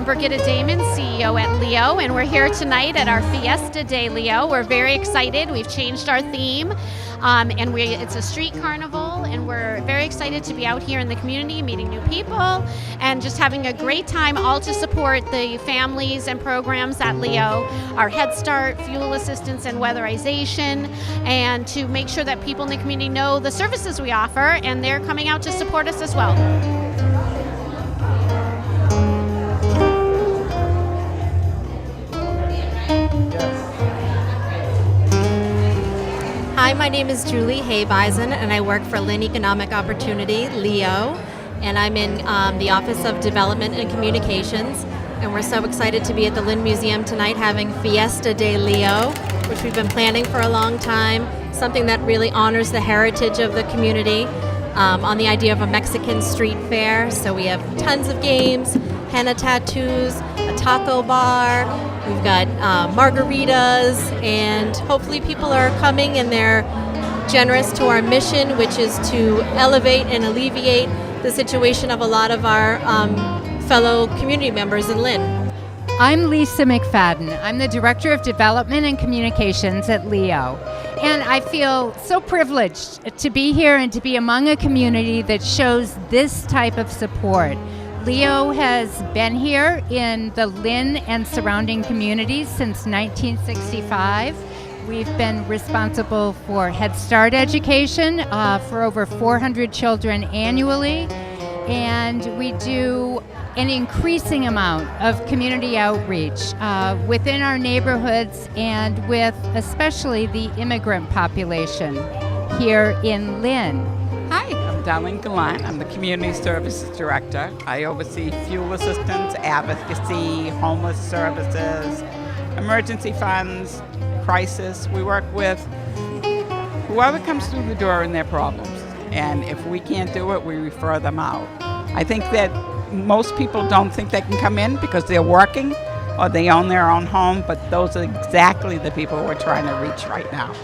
Brigitte Damon, CEO at Leo, and we're here tonight at our Fiesta De LEO. We're very excited. We've changed our theme, and it's a street carnival, and we're very excited to be out here in the community, meeting new people, and just having a great time, all to support the families and programs at Leo, our Head Start, fuel assistance and weatherization, and to make sure that people in the community know the services we offer, and they're coming out to support us as well. Hi, my name is Julie Habeisen, and I work for Lynn Economic Opportunity, Leo, and I'm in the Office of Development and Communications, and we're so excited to be at the Lynn Museum tonight having Fiesta De LEO, which we've been planning for a long time, something that really honors the heritage of the community, on the idea of a Mexican street fair. So we have tons of games, henna tattoos, a taco bar, we've got margaritas, and hopefully people are coming and they're generous to our mission, which is to elevate and alleviate the situation of a lot of our fellow community members in Lynn. I'm Lisa McFadden. I'm the Director of Development and Communications at Leo. And I feel so privileged to be here and to be among a community that shows this type of support. Leo has been here in the Lynn and surrounding communities since 1965. We've been responsible for Head Start education for over 400 children annually, and we do an increasing amount of community outreach within our neighborhoods and with especially the immigrant population here in Lynn. Hi, I'm Darlene Gallant. I'm the Community Services Director. I oversee fuel assistance, advocacy, homeless services, emergency funds, crisis. We work with whoever comes through the door in their problems. And if we can't do it, we refer them out. I think that most people don't think they can come in because they're working or they own their own home, but those are exactly the people we're trying to reach right now.